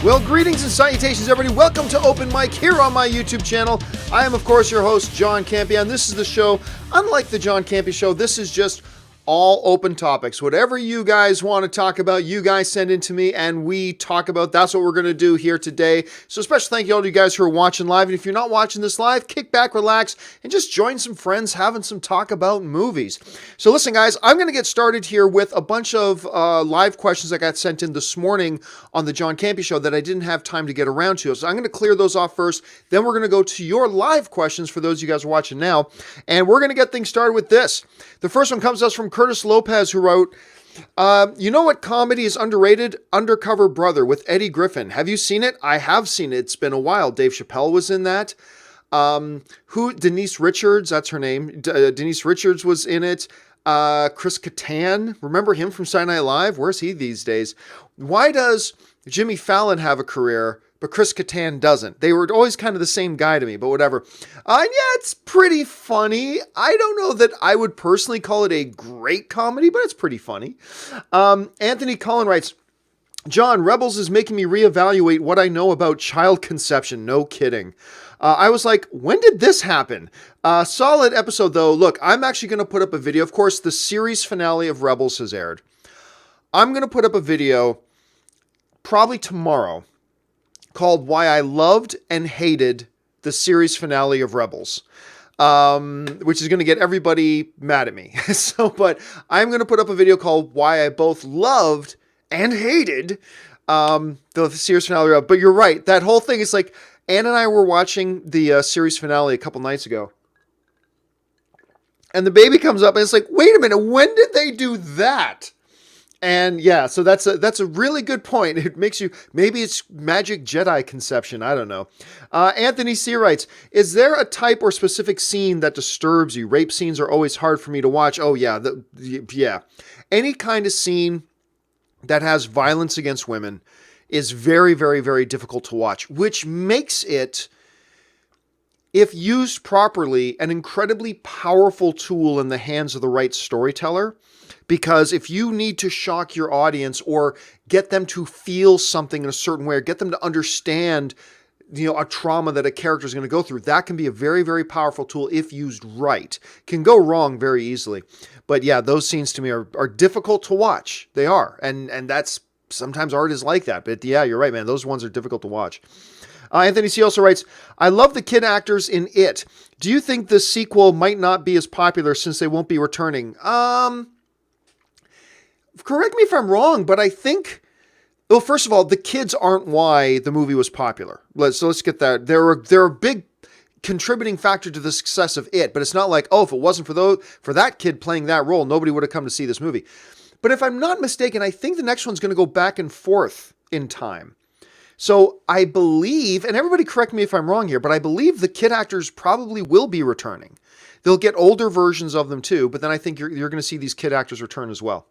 Well, greetings and salutations, everybody. Welcome to Open Mic here on my YouTube channel. I am, of course, your host, John Campea, and this is the show. Unlike the John Campea Show, this is just all open topics. Whatever you guys want to talk about, you guys send in to me and we talk about. That's what we're going to do here today. So special thank you all to you guys who are watching live. And if you're not watching this live, kick back, relax, and just join some friends having some talk about movies. So listen, guys, I'm going to get started here with a bunch of live questions that got sent in this morning on the John Campea Show that I didn't have time to get around to. So I'm going to clear those off first. Then we're going to go to your live questions for those of you guys who are watching now. And we're going to get things started with this. The first one comes to us from Curtis Lopez, who wrote, you know what comedy is underrated? Undercover Brother with Eddie Griffin. Have you seen it? I have seen it. It's been a while. Dave Chappelle was in that. Denise Richards, that's her name. Denise Richards was in it. Chris Kattan, remember him from Saturday Night Live? Where's he these days? Why does Jimmy Fallon have a career, but Chris Kattan doesn't? They were always kind of the same guy to me, but whatever. And yeah, it's pretty funny. I don't know that I would personally call it a great comedy, but it's pretty funny. Anthony Cullen writes, John, Rebels is making me reevaluate what I know about child conception. No kidding. I was like, when did this happen? Solid episode, though. Look, I'm actually going to put up a video. Of course, the series finale of Rebels has aired. I'm going to put up a video probably tomorrow called Why I Loved and Hated the Series Finale of Rebels, which is going to get everybody mad at me. But I'm going to put up a video called Why I Both Loved and Hated the series finale of Rebels. But you're right. That whole thing is like, Ann and I were watching the series finale a couple nights ago. And the baby comes up and it's like, wait a minute, when did they do that? And yeah, so that's a really good point. It makes you, maybe it's magic Jedi conception. I don't know. Anthony C. writes, is there a type or specific scene that disturbs you? Rape scenes are always hard for me to watch. Oh yeah. Yeah. Any kind of scene that has violence against women is very, very, very difficult to watch, which makes it, if used properly, an incredibly powerful tool in the hands of the right storyteller. Because if you need to shock your audience or get them to feel something in a certain way, or get them to understand, a trauma that a character is going to go through, that can be a very, very powerful tool if used right. Can go wrong very easily. But yeah, those scenes to me are difficult to watch. They are. And that's, sometimes art is like that. But yeah, you're right, man. Those ones are difficult to watch. Anthony C. also writes, I love the kid actors in It. Do you think the sequel might not be as popular since they won't be returning? Correct me if I'm wrong, but I think, well, first of all, the kids aren't why the movie was popular. Let's get that. They're a big contributing factor to the success of It, but it's not like, oh, if it wasn't for that kid playing that role, nobody would have come to see this movie. But if I'm not mistaken, I think the next one's going to go back and forth in time. So I believe, and everybody correct me if I'm wrong here, but I believe the kid actors probably will be returning. They'll get older versions of them too, but then I think you're going to see these kid actors return as well.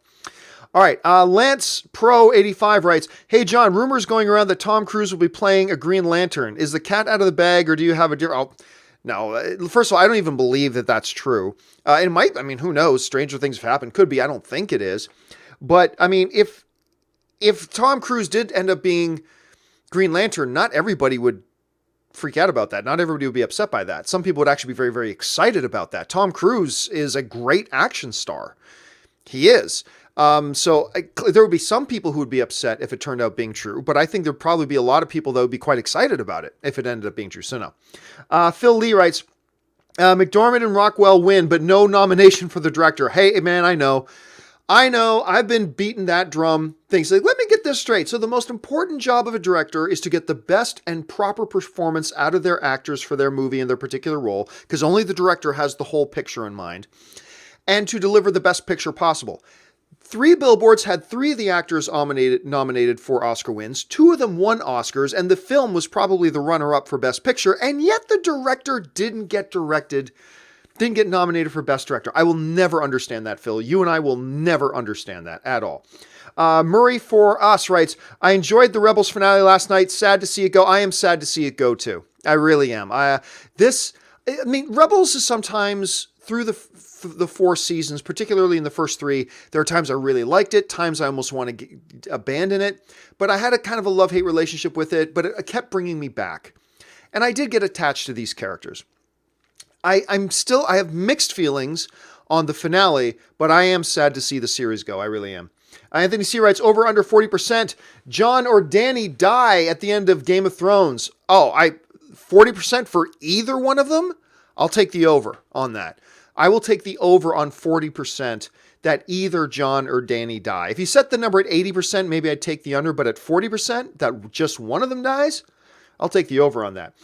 All right, Lance Pro 85 writes, hey, John, rumors going around that Tom Cruise will be playing a Green Lantern. Is the cat out of the bag, or do you have a different... Oh, no, first of all, I don't even believe that that's true. It might, who knows? Stranger things have happened. Could be. I don't think it is. But, if Tom Cruise did end up being Green Lantern, not everybody would freak out about that. Not everybody would be upset by that. Some people would actually be very, very excited about that. Tom Cruise is a great action star. He is. So there would be some people who would be upset if it turned out being true, but I think there'd probably be a lot of people that would be quite excited about it if it ended up being true. So no. Phil Lee writes, McDormand and Rockwell win, but no nomination for the director. Hey, man, I know. I've been beating that drum. Things like, let me get this straight. So the most important job of a director is to get the best and proper performance out of their actors for their movie and their particular role, because only the director has the whole picture in mind, and to deliver the best picture possible. 3 Billboards had 3 of the actors nominated for Oscar wins. 2 of them won Oscars, and the film was probably the runner-up for Best Picture, and yet the director didn't get nominated for Best Director. I will never understand that, Phil. You and I will never understand that at all. Murray for Us writes, I enjoyed the Rebels finale last night. Sad to see it go. I am sad to see it go, too. I really am. Rebels is sometimes, through the four seasons, particularly in the first three, there are times I really liked it, times I almost want to abandon it, but I had a kind of a love-hate relationship with it, but it kept bringing me back. And I did get attached to these characters. I have mixed feelings on the finale, but I am sad to see the series go. I really am. Anthony C. writes, over under 40%. John or Danny die at the end of Game of Thrones. 40% for either one of them? I'll take the over on that. I will take the over on 40% that either John or Danny die. If you set the number at 80%, maybe I'd take the under, but at 40%, that just one of them dies, I'll take the over on that.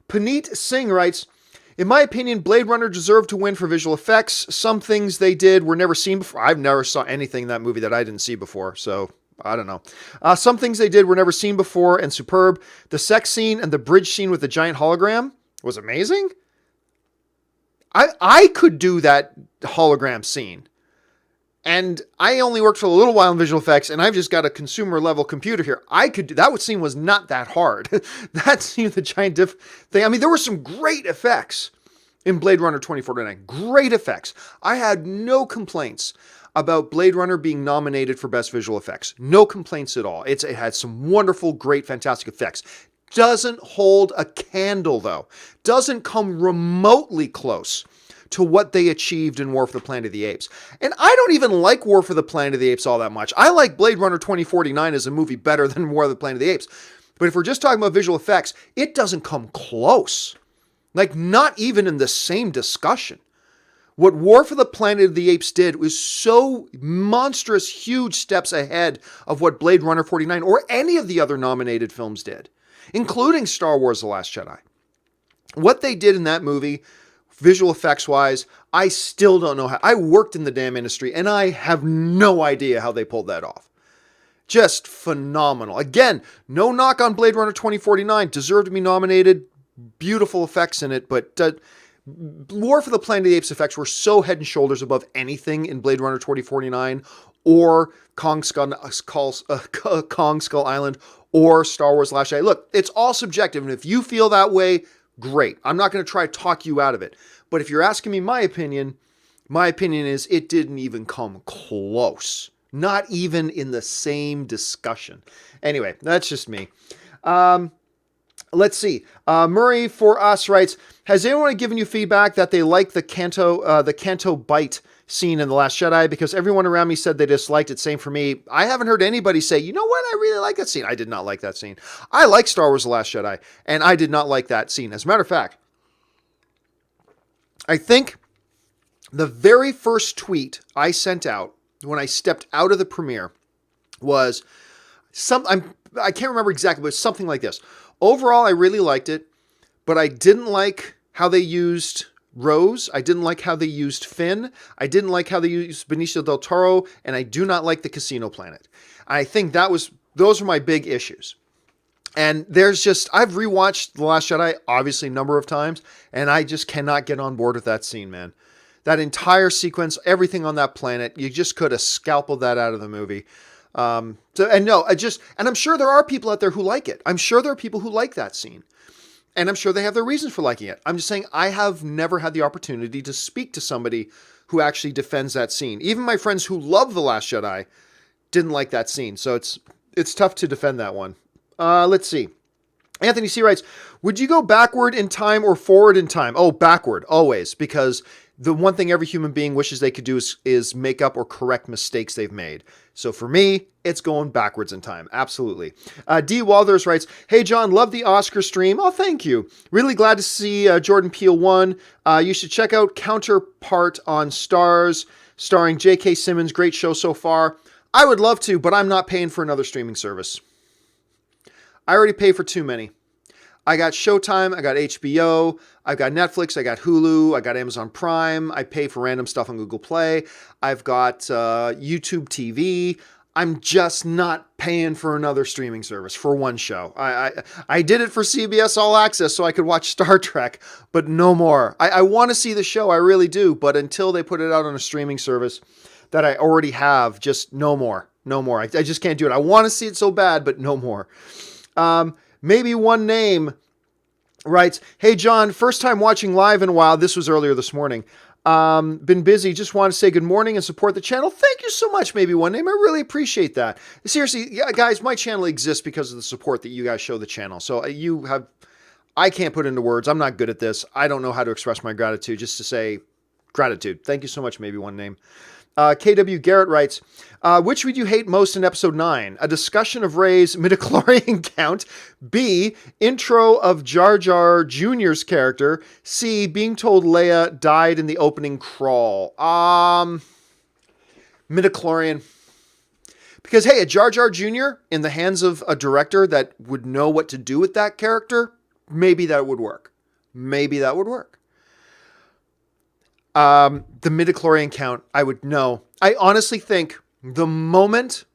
Paneet Singh writes, in my opinion, Blade Runner deserved to win for visual effects. Some things they did were never seen before. I've never saw anything in that movie that I didn't see before, so I don't know. Some things they did were never seen before and superb. The sex scene and the bridge scene with the giant hologram was amazing. I could do that hologram scene. And I only worked for a little while in visual effects, and I've just got a consumer level computer here. I could do that. Scene was not that hard. That scene, the giant thing. I mean, there were some great effects in Blade Runner 2049. Great effects. I had no complaints about Blade Runner being nominated for Best Visual Effects. No complaints at all. It had some wonderful, great, fantastic effects. Doesn't hold a candle, though. Doesn't come remotely close to what they achieved in War for the Planet of the Apes. And I don't even like War for the Planet of the Apes all that much. I like Blade Runner 2049 as a movie better than War for the Planet of the Apes. But if we're just talking about visual effects, it doesn't come close. Like, not even in the same discussion. What War for the Planet of the Apes did was so monstrous, huge steps ahead of what Blade Runner 49 or any of the other nominated films did, including Star Wars The Last Jedi. What they did in that movie, visual effects wise, I still don't know how. I worked in the damn industry and I have no idea how they pulled that off. Just phenomenal. Again, no knock on Blade Runner 2049. Deserved to be nominated. Beautiful effects in it, but War for the Planet of the Apes effects were so head and shoulders above anything in Blade Runner 2049 or Kong Skull Island or Star Wars Last Jedi. Look, it's all subjective, and if you feel that way, great. I'm not going to try to talk you out of it. But if you're asking me my opinion is it didn't even come close. Not even in the same discussion. Anyway, that's just me. Let's see. Murray for us writes, has anyone given you feedback that they like the Canto bite scene in The Last Jedi? Because everyone around me said they disliked it. Same for me. I haven't heard anybody say, you know what? I really like that scene. I did not like that scene. I like Star Wars The Last Jedi, and I did not like that scene. As a matter of fact, I think the very first tweet I sent out when I stepped out of the premiere was I can't remember exactly, but it's something like this. Overall, I really liked it, but I didn't like how they used Rose. I didn't like how they used Finn. I didn't like how they used Benicio del Toro, and I do not like the Casino Planet. I think those are my big issues. And I've rewatched The Last Jedi, obviously, a number of times, and I just cannot get on board with that scene, man. That entire sequence, everything on that planet, you just could have scalpeled that out of the movie. And I'm sure there are people out there who like it. I'm sure there are people who like that scene. And I'm sure they have their reasons for liking it. I'm just saying I have never had the opportunity to speak to somebody who actually defends that scene. Even my friends who love The Last Jedi didn't like that scene. So it's tough to defend that one. Let's see. Anthony C. writes, would you go backward in time or forward in time? Oh, backward, always. Because the one thing every human being wishes they could do is make up or correct mistakes they've made. So for me, it's going backwards in time. Absolutely. D. Walders writes, hey, John, love the Oscar stream. Oh, thank you. Really glad to see Jordan Peele won. You should check out Counterpart on Stars, starring J.K. Simmons. Great show so far. I would love to, but I'm not paying for another streaming service. I already pay for too many. I got Showtime, I got HBO, I've got Netflix, I got Hulu, I got Amazon Prime, I pay for random stuff on Google Play, I've got YouTube TV. I'm just not paying for another streaming service for one show. I did it for CBS All Access so I could watch Star Trek, but no more. I want to see the show, I really do, but until they put it out on a streaming service that I already have, just no more. No more. I just can't do it. I want to see it so bad, but no more. Maybe one name writes, "Hey John, first time watching live in a while. This was earlier this morning. Been busy. Just want to say good morning and support the channel. Thank you so much, Maybe One Name. I really appreciate that. Seriously, yeah, guys, my channel exists because of the support that you guys show the channel. So I can't put into words. I'm not good at this. I don't know how to express my gratitude. Just to say gratitude. Thank you so much, Maybe One Name." KW Garrett writes, which would you hate most in episode 9? A discussion of Rey's midichlorian count. B, intro of Jar Jar Jr.'s character. C, being told Leia died in the opening crawl. Midichlorian. Because, hey, a Jar Jar Jr. in the hands of a director that would know what to do with that character, maybe that would work. Maybe that would work. The midichlorian count, I would know. I honestly think the moment,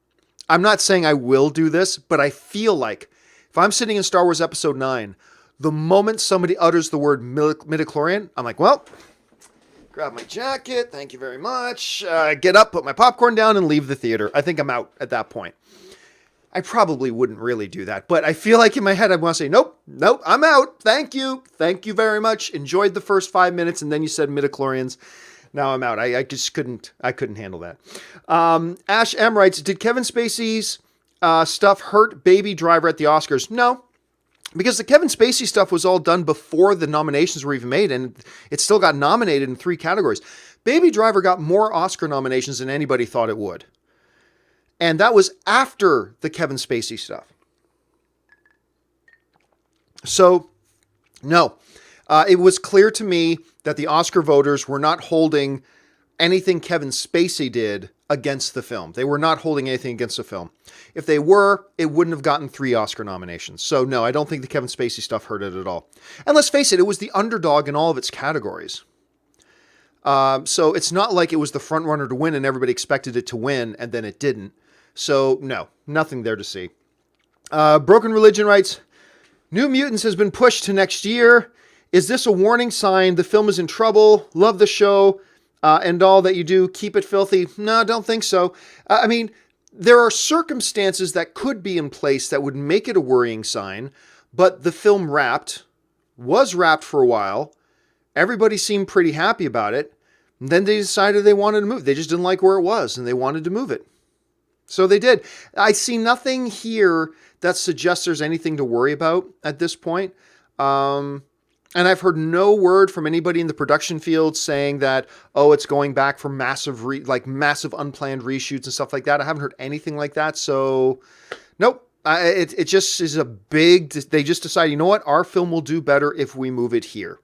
I'm not saying I will do this, but I feel like if I'm sitting in Star Wars Episode 9, the moment somebody utters the word midichlorian, I'm like, well, grab my jacket, thank you very much, get up, put my popcorn down, and leave the theater. I think I'm out at that point. I probably wouldn't really do that, but I feel like in my head I want to say, nope, I'm out. Thank you very much. Enjoyed the first 5 minutes, and then you said midichlorians. Now I'm out. I just couldn't handle that. Ash M writes, did Kevin Spacey's stuff hurt Baby Driver at the Oscars? No, because the Kevin Spacey stuff was all done before the nominations were even made, and it still got nominated in 3 categories. Baby Driver got more Oscar nominations than anybody thought it would. And that was after the Kevin Spacey stuff. So, no. It was clear to me that the Oscar voters were not holding anything Kevin Spacey did against the film. They were not holding anything against the film. If they were, it wouldn't have gotten 3 Oscar nominations. So, no, I don't think the Kevin Spacey stuff hurt it at all. And let's face it, it was the underdog in all of its categories. So it's not like it was the front runner to win and everybody expected it to win and then it didn't. So, no, nothing there to see. Broken Religion writes, New Mutants has been pushed to next year. Is this a warning sign the film is in trouble? Love the show and all that you do. Keep it filthy. No, don't think so. I mean, there are circumstances that could be in place that would make it a worrying sign, but the film was wrapped for a while. Everybody seemed pretty happy about it. And then they decided they wanted to move. They just didn't like where it was and they wanted to move it. So they did. I see nothing here that suggests there's anything to worry about at this point. And I've heard no word from anybody in the production field saying that, oh, it's going back for massive unplanned reshoots and stuff like that. I haven't heard anything like that. So, nope. It just is they just decided, you know what? Our film will do better if we move it here.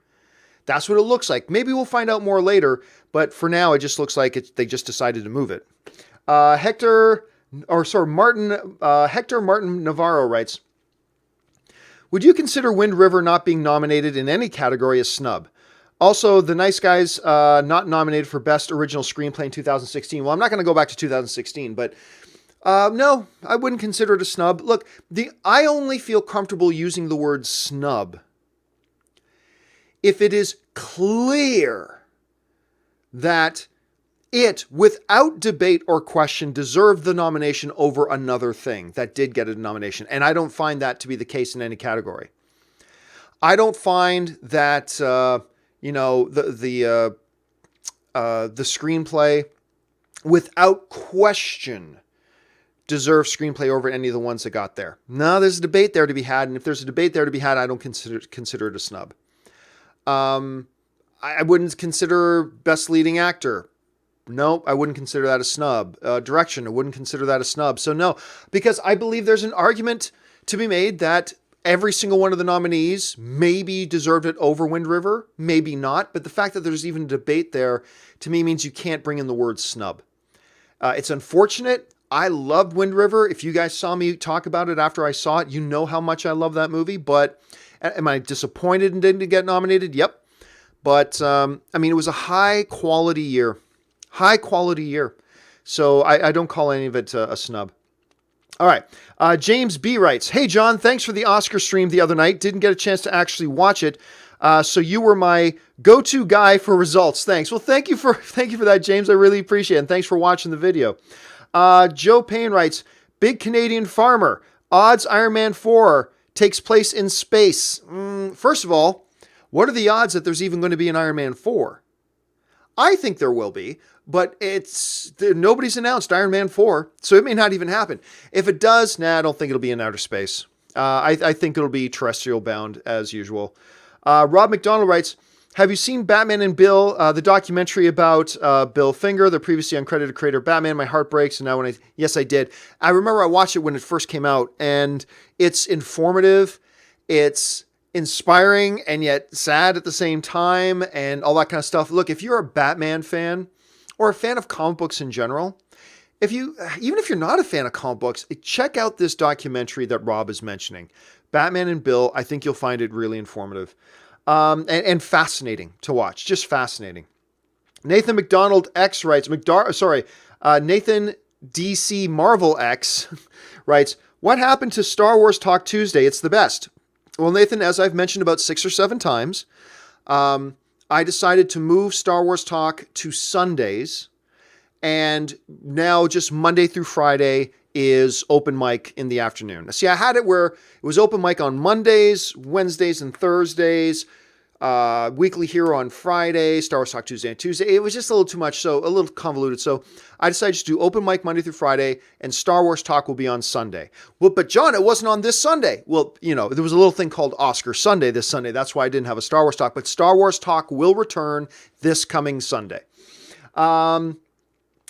That's what it looks like. Maybe we'll find out more later. But for now, it just looks like they just decided to move it. Hector Martin Navarro writes, would you consider Wind River not being nominated in any category as snub? Also, The Nice Guys not nominated for Best Original Screenplay in 2016. Well, I'm not going to go back to 2016, but no, I wouldn't consider it a snub. Look, I only feel comfortable using the word snub if it is clear that it, without debate or question, deserved the nomination over another thing that did get a nomination. And I don't find that to be the case in any category. I don't find that, the screenplay, without question, deserves screenplay over any of the ones that got there. No, there's a debate there to be had. And if there's a debate there to be had, I don't consider it a snub. I wouldn't consider Best Leading Actor. No, I wouldn't consider that a snub. Direction, I wouldn't consider that a snub. So no, because I believe there's an argument to be made that every single one of the nominees maybe deserved it over Wind River, maybe not. But the fact that there's even a debate there, to me, means you can't bring in the word snub. It's unfortunate. I loved Wind River. If you guys saw me talk about it after I saw it, you know how much I love that movie. But am I disappointed and didn't get nominated? Yep. But, it was a high quality year. So I don't call any of it a snub. All right. James B writes, hey, John, thanks for the Oscar stream the other night. Didn't get a chance to actually watch it. So you were my go-to guy for results. Thanks. Well, thank you for that, James. I really appreciate it. And thanks for watching the video. Joe Payne writes, big Canadian farmer, odds Iron Man 4 takes place in space. First of all, what are the odds that there's even going to be an Iron Man 4? I think there will be, but nobody's announced Iron Man 4, so it may not even happen. If it does, I don't think it'll be in outer space. I think it'll be terrestrial bound as usual. Rob McDonald writes, have you seen Batman and Bill, the documentary about Bill Finger, the previously uncredited creator of Batman? My heart breaks. And now yes, I did. I remember I watched it when it first came out, and it's informative. It's inspiring and yet sad at the same time, and all that kind of stuff. Look, if you're a Batman fan or a fan of comic books in general, even if you're not a fan of comic books, check out this documentary that Rob is mentioning, Batman and Bill. I think you'll find it really informative. And fascinating to watch. Just fascinating. Nathan McDonald X writes, Nathan DC Marvel X writes, what happened to Star Wars Talk Tuesday? It's the best. Well, Nathan, as I've mentioned about 6 or 7 times, I decided to move Star Wars Talk to Sundays, and now just Monday through Friday is open mic in the afternoon. See, I had it where it was open mic on Mondays, Wednesdays, and Thursdays, Weekly Hero on Friday, Star Wars Talk Tuesday and Tuesday. It was just a little too much, so a little convoluted. So I decided to do open mic Monday through Friday, and Star Wars Talk will be on Sunday. Well, but John, it wasn't on this Sunday. Well, there was a little thing called Oscar Sunday this Sunday. That's why I didn't have a Star Wars Talk, but Star Wars Talk will return this coming Sunday.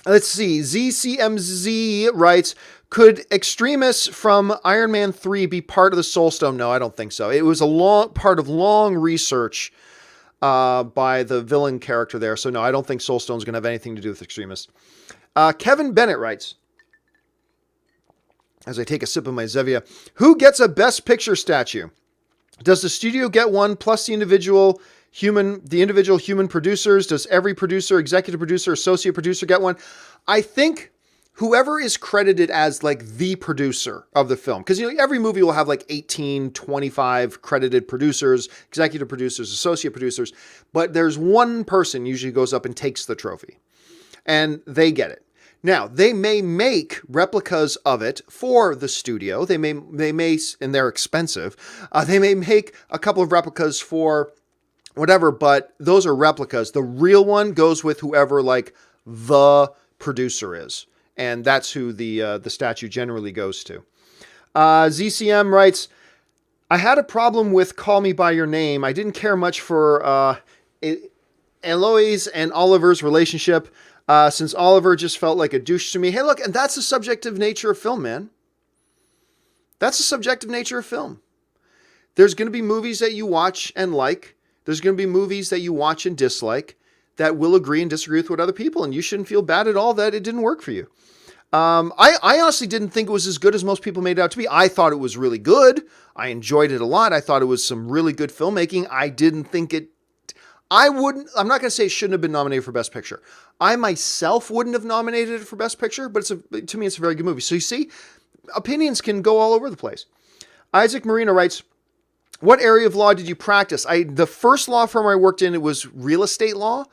Let's see. ZCMZ writes, could Extremis from Iron Man 3 be part of the Soul Stone? No, I don't think so. It was a part of long research by the villain character there. So no, I don't think Soul Stone's going to have anything to do with Extremis. Kevin Bennett writes, as I take a sip of my Zevia, who gets a Best Picture statue? Does the studio get one plus the individual human producers? Does every producer, executive producer, associate producer get one? I think whoever is credited as like the producer of the film, because every movie will have like 18, 25 credited producers, executive producers, associate producers, but there's one person usually goes up and takes the trophy, and they get it. Now, they may make replicas of it for the studio. They may, and they're expensive. They may make a couple of replicas for whatever, but those are replicas. The real one goes with whoever like the producer is, and that's who the statue generally goes to. ZCM writes, I had a problem with Call Me By Your Name. I didn't care much for Eloise and Oliver's relationship, since Oliver just felt like a douche to me. Hey, look, and that's the subjective nature of film, man. That's the subjective nature of film. There's going to be movies that you watch and like. There's going to be movies that you watch and dislike that will agree and disagree with what other people, and you shouldn't feel bad at all that it didn't work for you. I honestly didn't think it was as good as most people made it out to be. I thought it was really good. I enjoyed it a lot. I thought it was some really good filmmaking. I didn't think I'm not going to say it shouldn't have been nominated for Best Picture. I myself wouldn't have nominated it for Best Picture, but to me, it's a very good movie. So you see, opinions can go all over the place. Isaac Marino writes, what area of law did you practice? The first law firm I worked in, it was real estate law.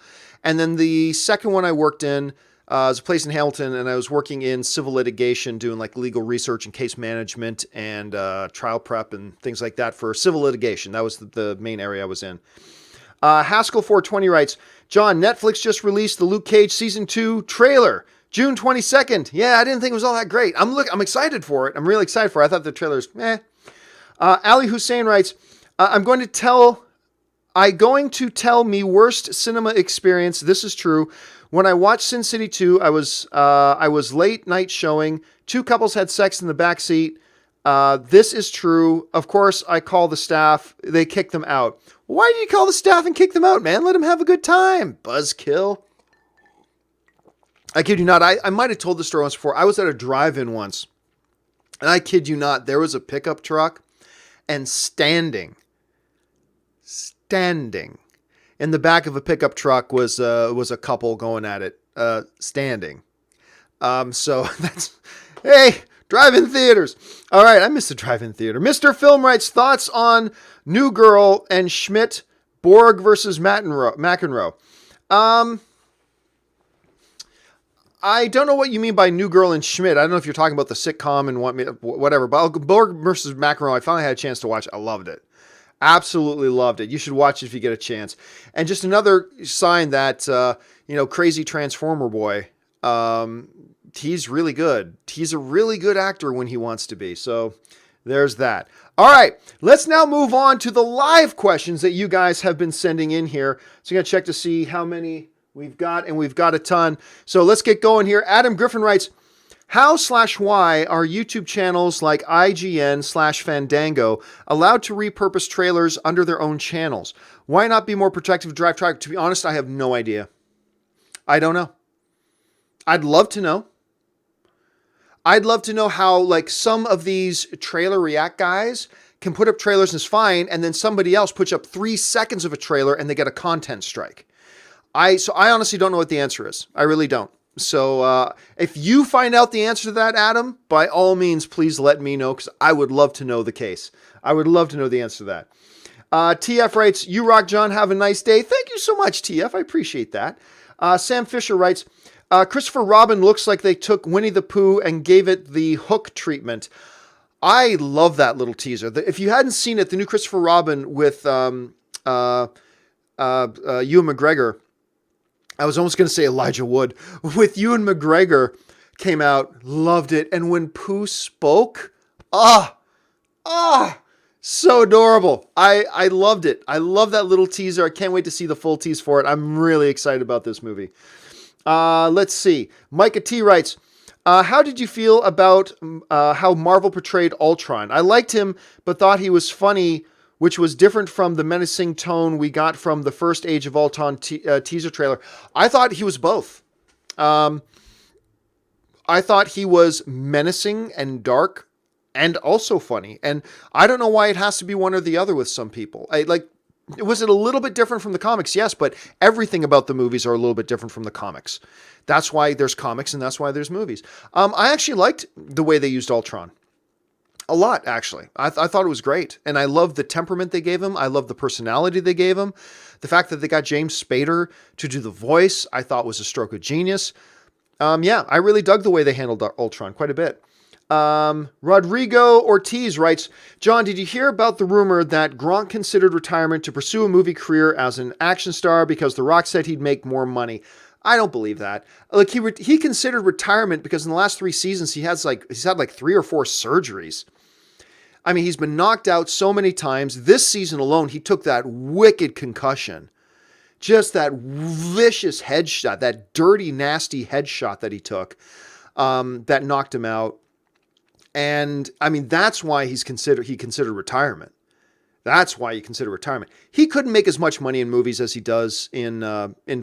And then the second one I worked in was a place in Hamilton, and I was working in civil litigation, doing like legal research and case management and trial prep and things like that for civil litigation. That was the main area I was in. Haskell 420 writes, John, Netflix just released the Luke Cage Season 2 trailer, June 22nd. Yeah, I didn't think it was all that great. I'm excited for it. I'm really excited for it. I thought the trailer's Ali Hussein writes, I'm going to tell me worst cinema experience. This is true. When I watched Sin City 2, I was late night showing. 2 couples had sex in the back seat. This is true. Of course, I call the staff. They kicked them out. Why did you call the staff and kick them out, man? Let them have a good time. Buzzkill. I kid you not. I might have told the story once before. I was at a drive-in once, and I kid you not, there was a pickup truck, and standing in the back of a pickup truck was a couple going at it, standing. So that's, hey, drive-in theaters. All right, I miss the drive-in theater. Mr. Film writes, thoughts on New Girl and Schmidt, Borg versus McEnroe. I don't know what you mean by New Girl and Schmidt. I don't know if you're talking about the sitcom and whatever. But Borg versus Macaron, I finally had a chance to watch. I loved it. Absolutely loved it. You should watch it if you get a chance. And just another sign that crazy Transformer boy. He's really good. He's a really good actor when he wants to be. So there's that. All right, let's now move on to the live questions that you guys have been sending in here. So I'm going to check to see how many we've got, and we've got a ton. So let's get going here. Adam Griffin writes, how/why are YouTube channels like IGN/Fandango allowed to repurpose trailers under their own channels? Why not be more protective of Drive Track? To be honest, I have no idea. I don't know. I'd love to know. I'd love to know how, like, some of these trailer react guys can put up trailers and it's fine, and then somebody else puts up 3 seconds of a trailer and they get a content strike. I honestly don't know what the answer is. I really don't. So if you find out the answer to that, Adam, by all means, please let me know, because I would love to know the case. I would love to know the answer to that. TF writes, you rock, John. Have a nice day. Thank you so much, TF. I appreciate that. Sam Fisher writes, Christopher Robin looks like they took Winnie the Pooh and gave it the Hook treatment. I love that little teaser. If you hadn't seen it, the new Christopher Robin with Ewan McGregor, I was almost going to say Elijah Wood, with Ewan McGregor, came out, loved it. And when Pooh spoke, so adorable. I loved it. I love that little teaser. I can't wait to see the full tease for it. I'm really excited about this movie. Let's see. Micah T writes, how did you feel about how Marvel portrayed Ultron? I liked him, but thought he was funny, which was different from the menacing tone we got from the first Age of Ultron teaser trailer. I thought he was both. I thought he was menacing and dark and also funny. And I don't know why it has to be one or the other with some people. Was it a little bit different from the comics? Yes, but everything about the movies are a little bit different from the comics. That's why there's comics and that's why there's movies. I actually liked the way they used Ultron. A lot, actually. I thought it was great. And I love the temperament they gave him. I love the personality they gave him. The fact that they got James Spader to do the voice, I thought was a stroke of genius. I really dug the way they handled Ultron quite a bit. Rodrigo Ortiz writes, John, did you hear about the rumor that Gronk considered retirement to pursue a movie career as an action star because The Rock said he'd make more money? I don't believe that. Like, he considered retirement because in the last 3 seasons, he's had like 3 or 4 surgeries. I mean, he's been knocked out so many times. This season alone, he took that wicked concussion. Just that vicious headshot, that dirty, nasty headshot that he took, that knocked him out. And I mean, that's why he considered retirement. That's why he considered retirement. He couldn't make as much money in movies as he does in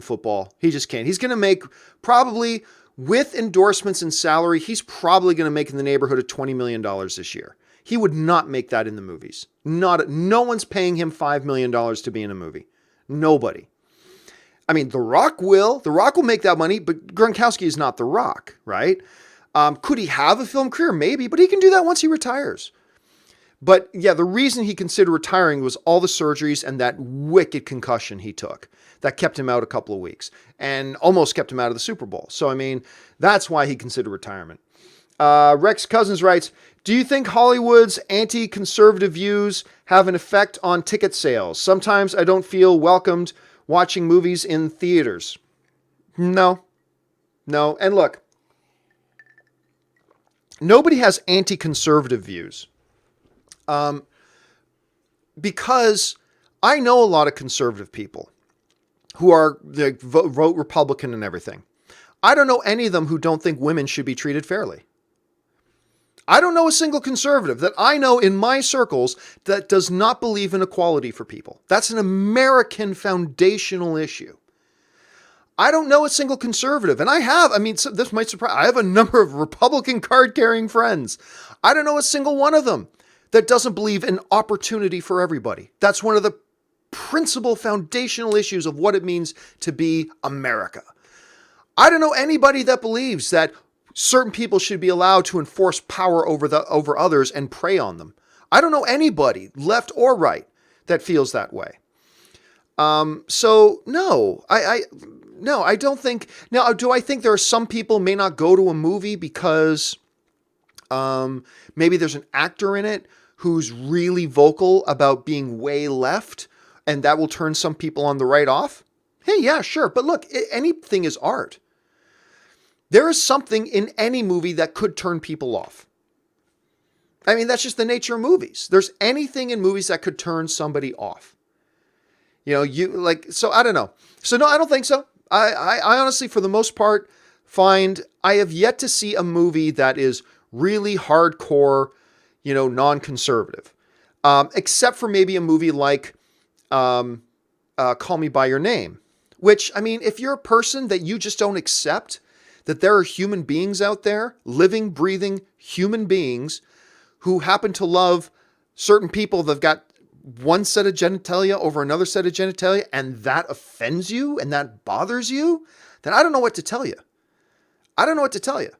football. He just can't. He's going to make, probably with endorsements and salary, he's probably going to make in the neighborhood of $20 million this year. He would not make that in the movies. No one's paying him $5 million to be in a movie. Nobody. I mean, The Rock will. The Rock will make that money, but Gronkowski is not The Rock, right? Could he have a film career? Maybe, but he can do that once he retires. But yeah, the reason he considered retiring was all the surgeries and that wicked concussion he took that kept him out a couple of weeks and almost kept him out of the Super Bowl. So, I mean, that's why he considered retirement. Rex Cousins writes, do you think Hollywood's anti-conservative views have an effect on ticket sales? Sometimes I don't feel welcomed watching movies in theaters. No. And look, nobody has anti-conservative views. Because I know a lot of conservative people who are vote Republican and everything. I don't know any of them who don't think women should be treated fairly. I don't know a single conservative that I know in my circles that does not believe in equality for people. That's an American foundational issue. I don't know a single conservative, and this might surprise, I have a number of Republican card-carrying friends. I don't know a single one of them that doesn't believe in opportunity for everybody. That's one of the principal foundational issues of what it means to be America. I don't know anybody that believes that certain people should be allowed to enforce power over others and prey on them. I don't know anybody, left or right, that feels that way. So no, No, I don't think. Now, do I think there are some people may not go to a movie because maybe there's an actor in it who's really vocal about being way left, and that will turn some people on the right off? Hey, yeah, sure. But look, anything is art. There is something in any movie that could turn people off. I mean, that's just the nature of movies. There's anything in movies that could turn somebody off. So I don't know. So no, I don't think so. I honestly, for the most part, find I have yet to see a movie that is really hardcore, non-conservative. Except for maybe a movie like Call Me By Your Name, which, I mean, if you're a person that you just don't accept that there are human beings out there, living, breathing human beings who happen to love certain people that've got one set of genitalia over another set of genitalia, and that offends you and that bothers you, then I don't know what to tell you. I don't know what to tell you.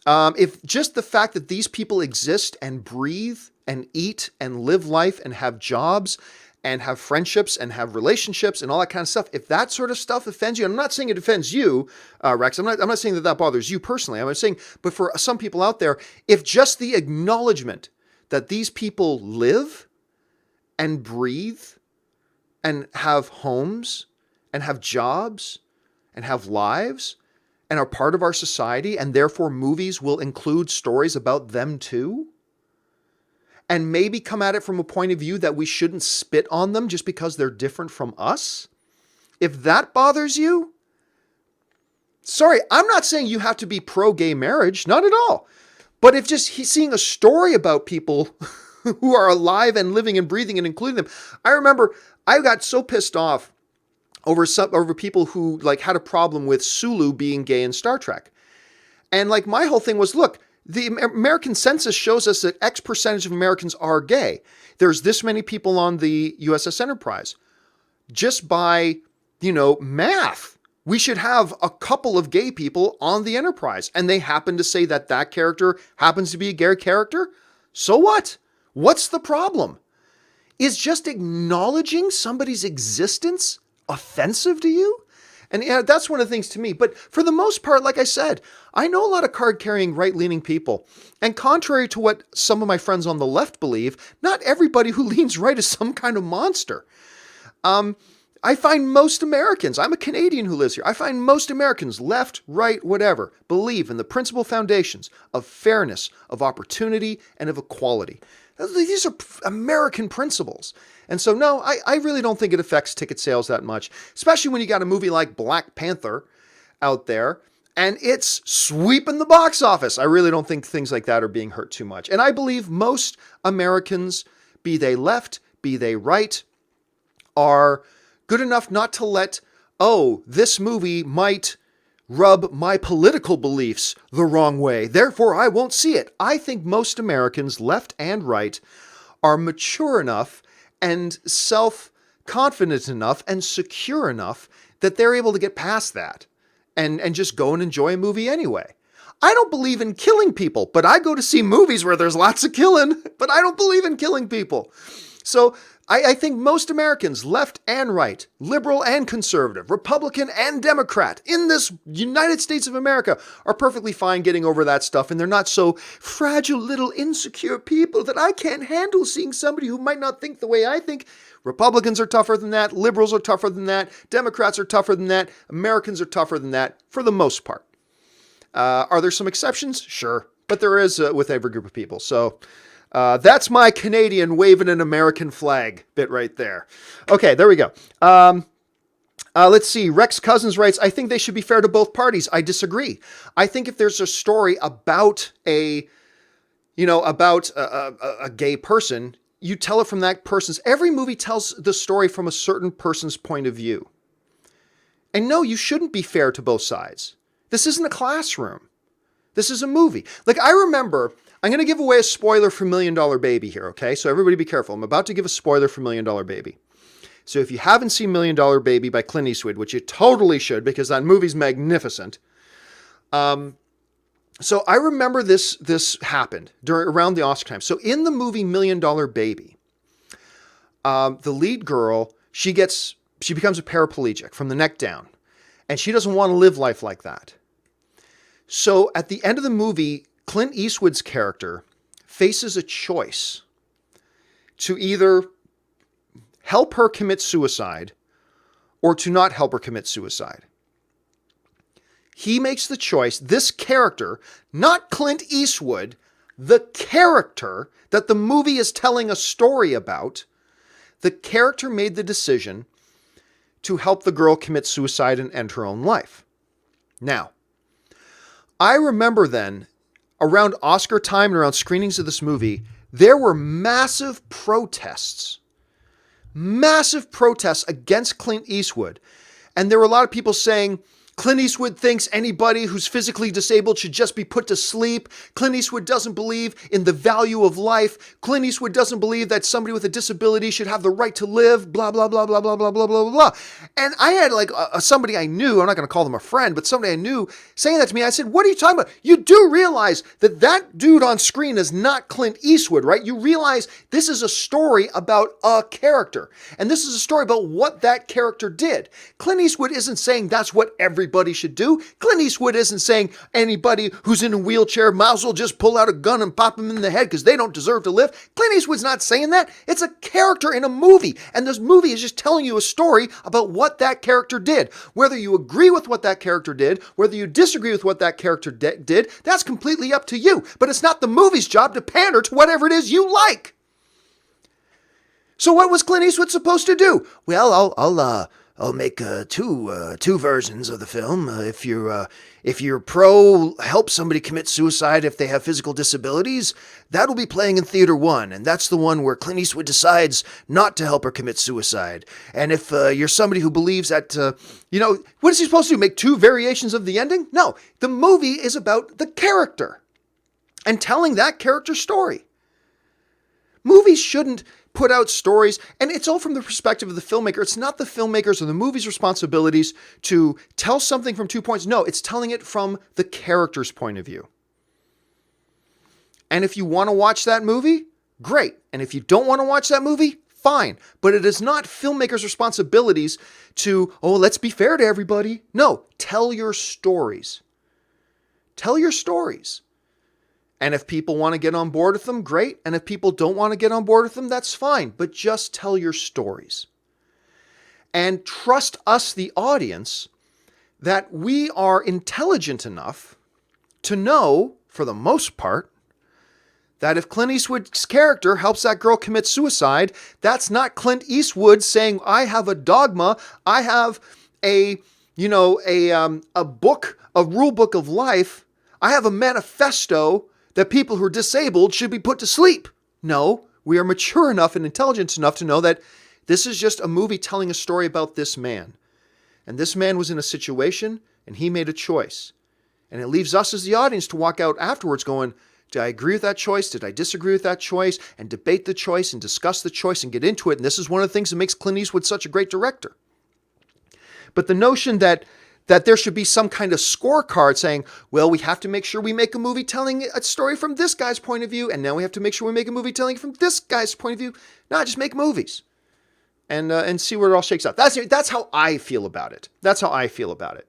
If just the fact that these people exist and breathe and eat and live life and have jobs and have friendships and have relationships and all that kind of stuff, if that sort of stuff offends you, I'm not saying it offends you, Rex. I'm not saying that bothers you personally. I'm saying, but for some people out there, if just the acknowledgement that these people live and breathe and have homes and have jobs and have lives and are part of our society, and therefore movies will include stories about them too, and maybe come at it from a point of view that we shouldn't spit on them just because they're different from us. If that bothers you, sorry, I'm not saying you have to be pro-gay marriage, not at all. But if just seeing a story about people who are alive and living and breathing and including them, I remember I got so pissed off over people who had a problem with Sulu being gay in Star Trek. And my whole thing was, look, the American census shows us that X percentage of Americans are gay. There's this many people on the USS Enterprise. Just by, math, we should have a couple of gay people on the Enterprise. And they happen to say that character happens to be a gay character. So what? What's the problem? Is just acknowledging somebody's existence offensive to you? And that's one of the things to me. But for the most part, like I said, I know a lot of card-carrying right-leaning people. And contrary to what some of my friends on the left believe, not everybody who leans right is some kind of monster. I find most Americans, I'm a Canadian who lives here, I find most Americans, left, right, whatever, believe in the principal foundations of fairness, of opportunity, and of equality. These are American principles. And so, no, I really don't think it affects ticket sales that much, especially when you got a movie like Black Panther out there and it's sweeping the box office. I really don't think things like that are being hurt too much. And I believe most Americans, be they left, be they right, are good enough not to let, this movie might rub my political beliefs the wrong way, therefore I won't see it. I think most Americans, left and right, are mature enough and self-confident enough and secure enough that they're able to get past that and just go and enjoy a movie anyway. I don't believe in killing people, but I go to see movies where there's lots of killing, but I don't believe in killing people. So I think most Americans, left and right, liberal and conservative, Republican and Democrat, in this United States of America, are perfectly fine getting over that stuff, and they're not so fragile little insecure people that I can't handle seeing somebody who might not think the way I think. Republicans are tougher than that, liberals are tougher than that, Democrats are tougher than that, Americans are tougher than that, for the most part. Are there some exceptions? Sure, but there is with every group of people, so... that's my Canadian waving an American flag bit right there. Okay, there we go. Let's see. Rex Cousins writes, I think they should be fair to both parties. I disagree. I think if there's a story about a gay person, you tell it from that person's... Every movie tells the story from a certain person's point of view. And no, you shouldn't be fair to both sides. This isn't a classroom. This is a movie. I remember... I'm going to give away a spoiler for $1 Million Baby here, okay? So everybody be careful. I'm about to give a spoiler for $1 Million Baby. So if you haven't seen $1 Million Baby by Clint Eastwood, which you totally should because that movie's magnificent. So I remember this happened around the Oscar time. So in the movie $1 Million Baby, the lead girl, she becomes a paraplegic from the neck down. And she doesn't want to live life like that. So at the end of the movie, Clint Eastwood's character faces a choice to either help her commit suicide or to not help her commit suicide. He makes the choice, this character, not Clint Eastwood, the character that the movie is telling a story about, the character made the decision to help the girl commit suicide and end her own life. Now, I remember then, around Oscar time and around screenings of this movie, there were massive protests against Clint Eastwood. And there were a lot of people saying, Clint Eastwood thinks anybody who's physically disabled should just be put to sleep. Clint Eastwood doesn't believe in the value of life. Clint Eastwood doesn't believe that somebody with a disability should have the right to live, blah, blah, blah, blah, blah, blah, blah, blah, blah. And I had like somebody I knew, I'm not going to call them a friend, but somebody I knew saying that to me. I said, what are you talking about? You do realize that that dude on screen is not Clint Eastwood, right? You realize this is a story about a character. And this is a story about what that character did. Clint Eastwood isn't saying that's what everybody should do. Clint Eastwood isn't saying anybody who's in a wheelchair might as well just pull out a gun and pop them in the head because they don't deserve to live. Clint Eastwood's not saying that. It's a character in a movie, and this movie is just telling you a story about what that character did. Whether you agree with what that character did, whether you disagree with what that character did, that's completely up to you. But it's not the movie's job to pander to whatever it is you like. So what was Clint Eastwood supposed to do? Well, I'll make two versions of the film. If you're pro help somebody commit suicide if they have physical disabilities, that'll be playing in theater 1, and that's the one where Clint Eastwood decides not to help her commit suicide. And if you're somebody who believes that, what is he supposed to do? Make 2 variations of the ending? No, the movie is about the character and telling that character's story. Movies shouldn't put out stories, and it's all from the perspective of the filmmaker. It's not the filmmakers or the movie's responsibilities to tell something from 2 points. No, it's telling it from the character's point of view. And if you want to watch that movie, great. And if you don't want to watch that movie, fine. But it is not filmmakers' responsibilities to, let's be fair to everybody. No, tell your stories. Tell your stories. And if people want to get on board with them, great. And if people don't want to get on board with them, that's fine. But just tell your stories. And trust us, the audience, that we are intelligent enough to know, for the most part, that if Clint Eastwood's character helps that girl commit suicide, that's not Clint Eastwood saying, I have a dogma, I have a book, a rule book of life, I have a manifesto that people who are disabled should be put to sleep. No, we are mature enough and intelligent enough to know that this is just a movie telling a story about this man. And this man was in a situation, and he made a choice. And it leaves us as the audience to walk out afterwards going, did I agree with that choice? Did I disagree with that choice? And debate the choice and discuss the choice and get into it. And this is one of the things that makes Clint Eastwood such a great director. But the notion that there should be some kind of scorecard saying, well, we have to make sure we make a movie telling a story from this guy's point of view, and now we have to make sure we make a movie telling it from this guy's point of view. No, just make movies and see where it all shakes out. That's how I feel about it. That's how I feel about it.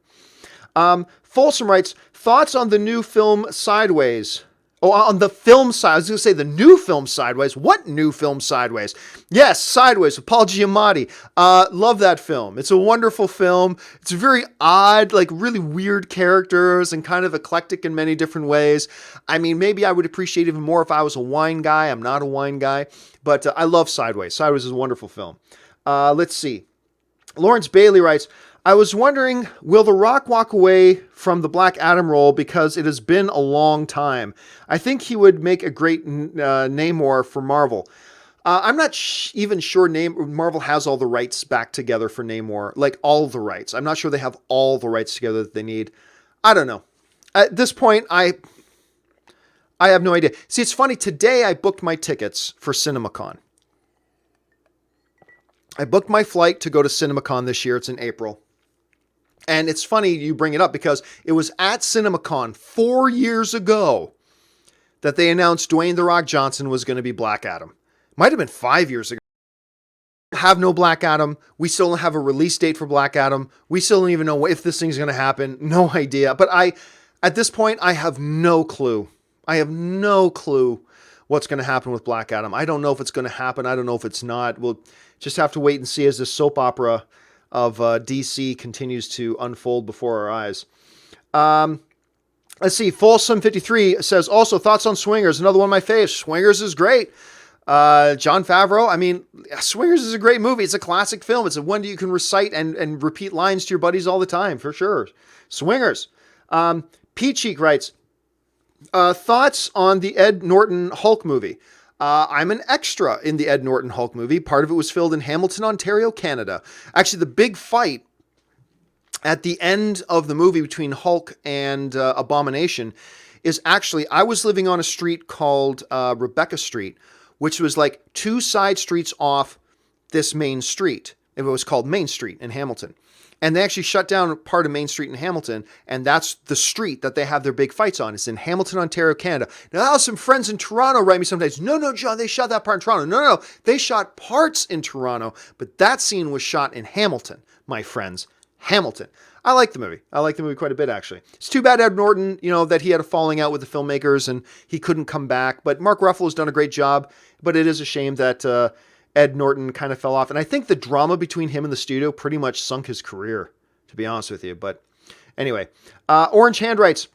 Folsom writes, thoughts on the new film Sideways? Oh, on the film side, I was going to say the new film Sideways. What new film Sideways? Yes, Sideways with Paul Giamatti. Love that film. It's a wonderful film. It's very odd, like really weird characters and kind of eclectic in many different ways. I mean, maybe I would appreciate even more if I was a wine guy. I'm not a wine guy, but I love Sideways. Sideways is a wonderful film. Let's see. Lawrence Bailey writes, I was wondering, will The Rock walk away from the Black Adam role because it has been a long time? I think he would make a great Namor for Marvel. I'm not even sure Marvel has all the rights back together for Namor, like all the rights. I'm not sure they have all the rights together that they need. I don't know. At this point, I have no idea. See, it's funny. Today, I booked my tickets for CinemaCon. I booked my flight to go to CinemaCon this year. It's in April. And it's funny you bring it up because it was at CinemaCon 4 years ago that they announced Dwayne "The Rock" Johnson was going to be Black Adam. Might have been 5 years ago. have no Black Adam. We still don't have a release date for Black Adam. We still don't even know if this thing's going to happen. No idea. But at this point, I have no clue. I have no clue what's going to happen with Black Adam. I don't know if it's going to happen. I don't know if it's not. We'll just have to wait and see as this soap opera of DC continues to unfold before our eyes. Let's see. Folsom53 says, also, thoughts on Swingers. Another one of my faves. Swingers is great. John Favreau, I mean, Swingers is a great movie. It's a classic film. It's a one that you can recite and repeat lines to your buddies all the time, for sure. Swingers. Pete Cheek writes, thoughts on the Ed Norton Hulk movie. I'm an extra in the Ed Norton Hulk movie. Part of it was filmed in Hamilton, Ontario, Canada. Actually, the big fight at the end of the movie between Hulk and Abomination is actually, I was living on a street called Rebecca Street, which was like 2 side streets off this main street. It was called Main Street in Hamilton. And they actually shut down part of Main Street in Hamilton, and that's the street that they have their big fights on. It's in Hamilton, Ontario, Canada. Now, some friends in Toronto write me sometimes, no, John, they shot that part in Toronto. No, they shot parts in Toronto, but that scene was shot in Hamilton, my friends. Hamilton. I like the movie. I like the movie quite a bit, actually. It's too bad Ed Norton, that he had a falling out with the filmmakers and he couldn't come back. But Mark Ruffalo's done a great job. But it is a shame that Ed Norton kind of fell off. And I think the drama between him and the studio pretty much sunk his career, to be honest with you. But anyway, Orange Hand writes,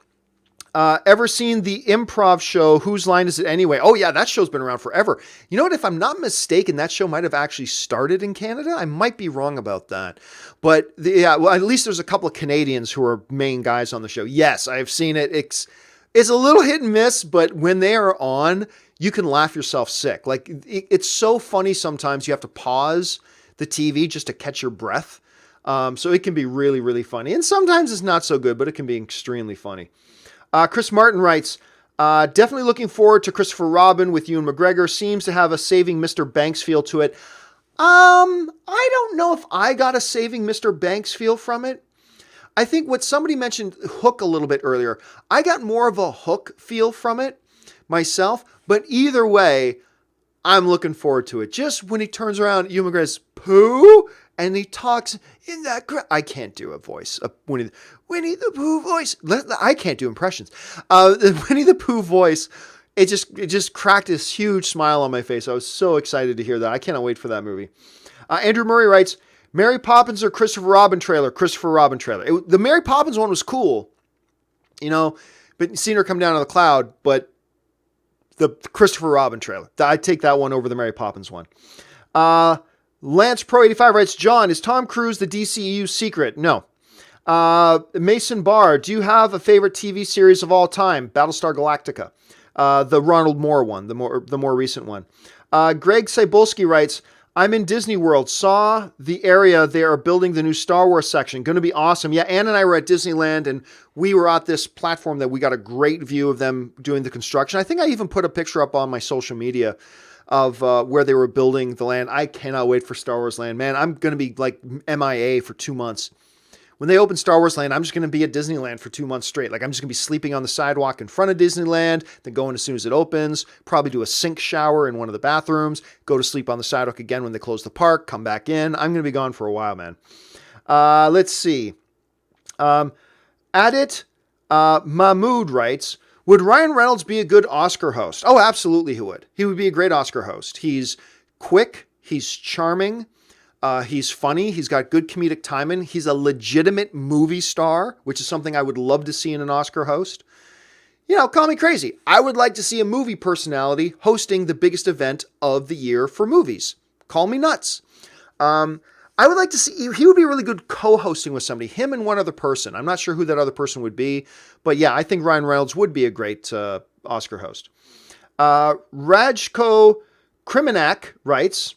ever seen the improv show, Whose Line Is It Anyway? Oh, yeah, that show's been around forever. You know what? If I'm not mistaken, that show might have actually started in Canada. I might be wrong about that. But at least there's a couple of Canadians who are main guys on the show. Yes, I've seen it. It's a little hit and miss, but when they are on, you can laugh yourself sick. Like, it's so funny sometimes you have to pause the TV just to catch your breath. So it can be really, really funny. And sometimes it's not so good, but it can be extremely funny. Chris Martin writes, definitely looking forward to Christopher Robin with Ewan McGregor. Seems to have a Saving Mr. Banks feel to it. I don't know if I got a Saving Mr. Banks feel from it. I think what somebody mentioned Hook a little bit earlier, I got more of a Hook feel from it myself. But either way, I'm looking forward to it. Just when he turns around, Ewan McGregor's Pooh, and he talks in that. I can't do a voice. Winnie the Pooh voice. I can't do impressions. The Winnie the Pooh voice. It just cracked this huge smile on my face. I was so excited to hear that. I cannot wait for that movie. Andrew Murray writes, Mary Poppins or Christopher Robin trailer? Christopher Robin trailer. The Mary Poppins one was cool, but seeing her come down on the cloud. But the Christopher Robin trailer, I'd take that one over the Mary Poppins one. Lance Pro 85 writes, John, is Tom Cruise the DCEU secret? No. Mason Barr, do you have a favorite TV series of all time? Battlestar Galactica. The Ronald Moore one, the more recent one. Greg Cybulski writes, I'm in Disney World. Saw the area they are building the new Star Wars section. Going to be awesome. Yeah, Ann and I were at Disneyland, and we were at this platform that we got a great view of them doing the construction. I think I even put a picture up on my social media of where they were building the land. I cannot wait for Star Wars Land. Man, I'm going to be like MIA for 2 months. When they open Star Wars Land, I'm just going to be at Disneyland for 2 months straight. Like, I'm just going to be sleeping on the sidewalk in front of Disneyland, then go in as soon as it opens, probably do a sink shower in one of the bathrooms, go to sleep on the sidewalk again when they close the park, come back in. I'm going to be gone for a while, man. Let's see. Mahmood writes, would Ryan Reynolds be a good Oscar host? Oh, absolutely he would. He would be a great Oscar host. He's quick. He's charming. He's funny. He's got good comedic timing. He's a legitimate movie star, which is something I would love to see in an Oscar host. Call me crazy. I would like to see a movie personality hosting the biggest event of the year for movies. Call me nuts. I would like to see, he would be really good co-hosting with somebody, him and one other person. I'm not sure who that other person would be, but yeah, I think Ryan Reynolds would be a great Oscar host. Rajko Krimenak writes,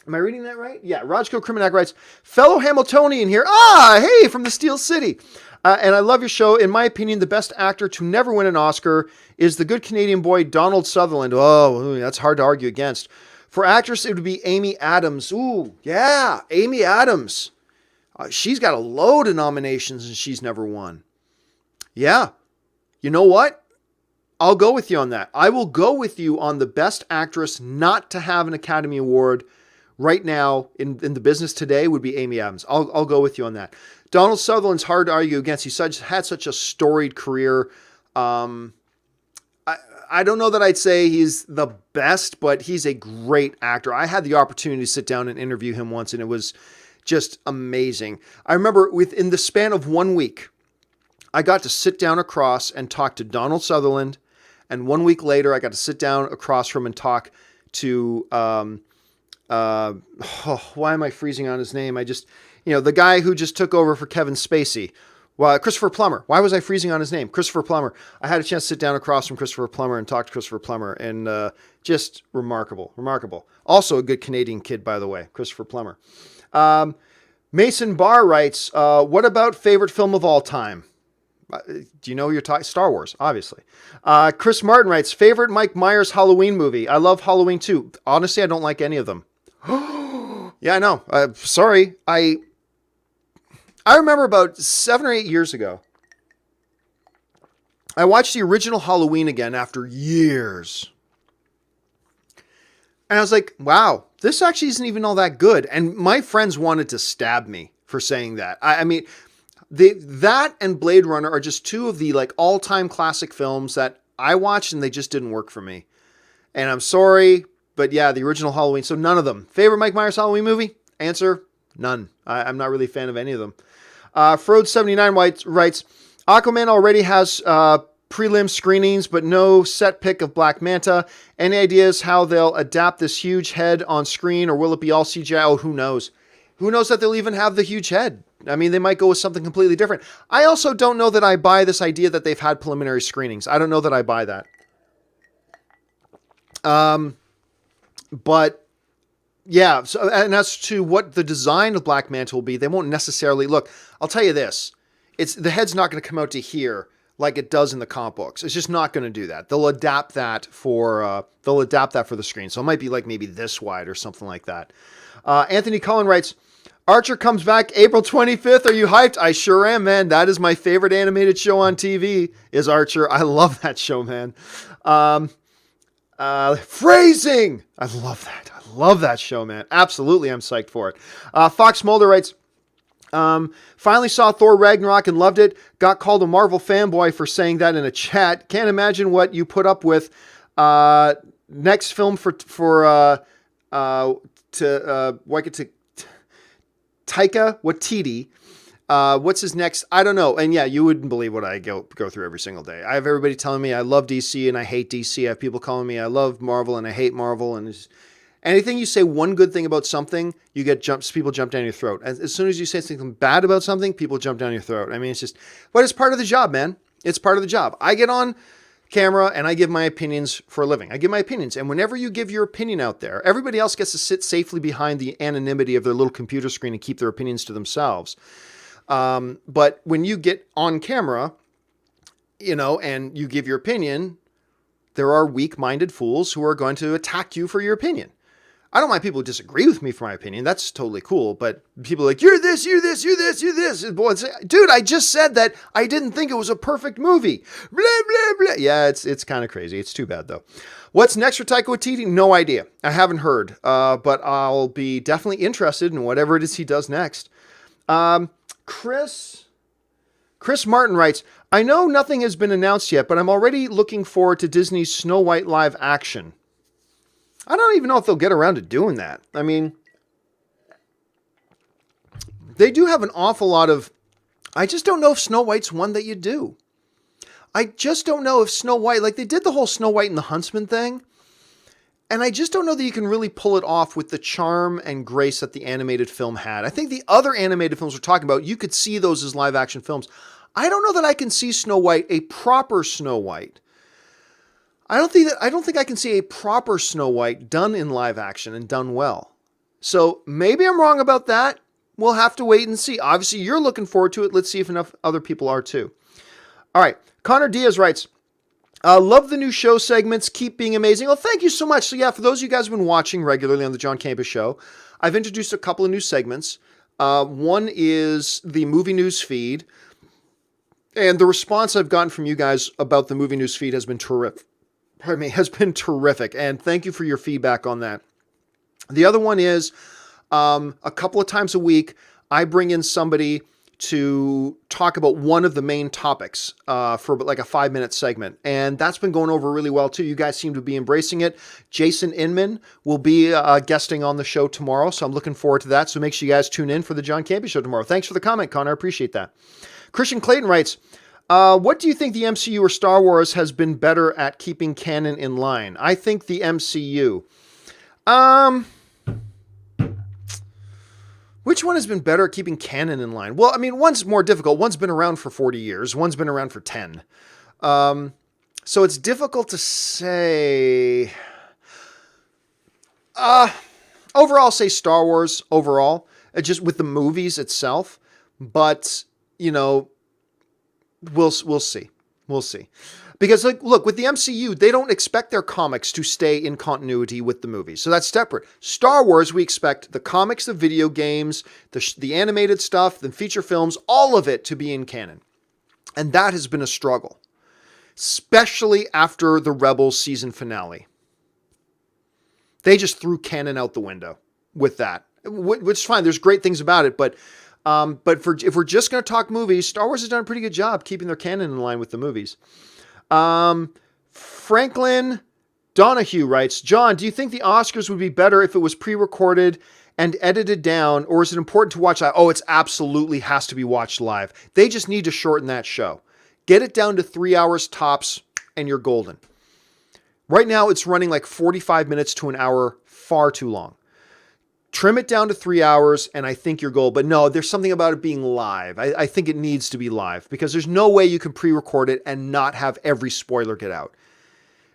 am I reading that right? Yeah, Rajko Krimenak writes, fellow Hamiltonian here. Hey, from the Steel City. And I love your show. In my opinion, the best actor to never win an Oscar is the good Canadian boy, Donald Sutherland. Oh, that's hard to argue against. For actress, it would be Amy Adams. Ooh, yeah, Amy Adams. She's got a load of nominations and she's never won. Yeah. You know what? I'll go with you on that. I will go with you on the best actress not to have an Academy Award right now in the business today would be Amy Adams. I'll go with you on that. Donald Sutherland's hard to argue against. Had such a storied career. I don't know that I'd say he's the best, but he's a great actor. I had the opportunity to sit down and interview him once, and it was just amazing. I remember within the span of 1 week, I got to sit down across and talk to Donald Sutherland, and 1 week later, I got to sit down across from him and talk to why am I freezing on his name? The guy who just took over for Kevin Spacey. Well, Christopher Plummer. Why was I freezing on his name? Christopher Plummer. I had a chance to sit down across from Christopher Plummer and talk to Christopher Plummer, and just remarkable. Also a good Canadian kid, by the way, Christopher Plummer. Mason Barr writes, what about favorite film of all time? Do you know you're talking? Star Wars, obviously. Chris Martin writes, favorite Mike Myers Halloween movie. I love Halloween 2. Honestly, I don't like any of them. Yeah, I know. Sorry. I remember about 7 or 8 years ago, I watched the original Halloween again after years. And I was like, wow, this actually isn't even all that good. And my friends wanted to stab me for saying that. I mean, that and Blade Runner are just two of the all-time classic films that I watched and they just didn't work for me. And I'm sorry, but yeah, the original Halloween. So none of them. Favorite Mike Myers Halloween movie? Answer, none. I'm not really a fan of any of them. Frode79 writes, Aquaman already has prelim screenings, but no set pick of Black Manta. Any ideas how they'll adapt this huge head on screen, or will it be all CGI? Oh, who knows? Who knows that they'll even have the huge head? I mean, they might go with something completely different. I also don't know that I buy this idea that they've had preliminary screenings. I don't know that I buy that. But yeah, so, and as to what the design of Black Manta will be, they won't necessarily look. I'll tell you this: the head's not going to come out to here like it does in the comic books. It's just not going to do that. They'll adapt that for the screen. So it might be maybe this wide or something like that. Anthony Cullen writes, Archer comes back April 25th. Are you hyped? I sure am, man. That is my favorite animated show on TV. Is Archer? I love that show, man. Phrasing. I love that. I love that show, man. Absolutely. I'm psyched for it. Fox Mulder writes, finally saw Thor Ragnarok and loved it. Got called a Marvel fanboy for saying that in a chat. Can't imagine what you put up with. Next film for Taika Waititi. What's his next? I don't know. And yeah, you wouldn't believe what I go through every single day. I have everybody telling me I love DC and I hate DC. I have people calling me I love Marvel and I hate Marvel. And anything you say one good thing about something, you get people jump down your throat. As soon as you say something bad about something, people jump down your throat. I mean, but it's part of the job, man. It's part of the job. I get on camera and I give my opinions for a living. I give my opinions. And whenever you give your opinion out there, everybody else gets to sit safely behind the anonymity of their little computer screen and keep their opinions to themselves. But when you get on camera, and you give your opinion, there are weak-minded fools who are going to attack you for your opinion. I don't mind people who disagree with me for my opinion. That's totally cool. But people are like, you're this, you're this, you're this, you're this. Dude, I just said that I didn't think it was a perfect movie. Blah, blah, blah. Yeah, it's kind of crazy. It's too bad, though. What's next for Taika Waititi? No idea. I haven't heard. But I'll be definitely interested in whatever it is he does next. Chris Martin writes, I know nothing has been announced yet, but I'm already looking forward to Disney's Snow White live action. I don't even know if they'll get around to doing that. I mean, they do have an awful lot of... I just don't know if Snow White's one that you do. I just don't know if Snow White... they did the whole Snow White and the Huntsman thing, and I just don't know that you can really pull it off with the charm and grace that the animated film had. I think the other animated films we're talking about, you could see those as live action films. I don't know that I can see Snow White, a proper Snow White. I don't think I can see a proper Snow White done in live action and done well. So maybe I'm wrong about that. We'll have to wait and see. Obviously, you're looking forward to it. Let's see if enough other people are too. All right. Connor Diaz writes, love the new show segments. Keep being amazing. Well, thank you so much. So yeah, for those of you guys who've been watching regularly on the John Campea Show, I've introduced a couple of new segments. One is the movie news feed. And the response I've gotten from you guys about the movie news feed has been terrific. And thank you for your feedback on that. The other one is a couple of times a week, I bring in somebody to talk about one of the main topics for like a 5-minute segment. And that's been going over really well too. You guys seem to be embracing it. Jason Inman will be guesting on the show tomorrow. So I'm looking forward to that. So make sure you guys tune in for the John Campea show tomorrow. Thanks for the comment, Connor. I appreciate that. Christian Clayton writes, what do you think the MCU or Star Wars has been better at keeping canon in line? I think the MCU. Which one has been better at keeping canon in line? Well, I mean, one's more difficult. One's been around for 40 years. One's been around for 10. So it's difficult to say. Overall, say Star Wars overall, just with the movies itself. But, you know, we'll see. We'll see. Because, like, look, with the MCU, they don't expect their comics to stay in continuity with the movies. So that's separate. Star Wars, we expect the comics, the video games, the animated stuff, the feature films, all of it to be in canon. And that has been a struggle, especially after the Rebels season finale. They just threw canon out the window with that, which is fine. There's great things about it, but if we're just going to talk movies, Star Wars has done a pretty good job keeping their canon in line with the movies. Franklin Donahue writes, John, do you think the Oscars would be better if it was pre-recorded and edited down, or is it important to watch live? Oh, it's absolutely has to be watched live. They just need to shorten that show. Get it down to 3 hours tops and you're golden. Right now it's running like 45 minutes to an hour, far too long. Trim it down to 3 hours, and I think you're gold. But no, there's something about it being live. I think it needs to be live because there's no way you can pre-record it and not have every spoiler get out.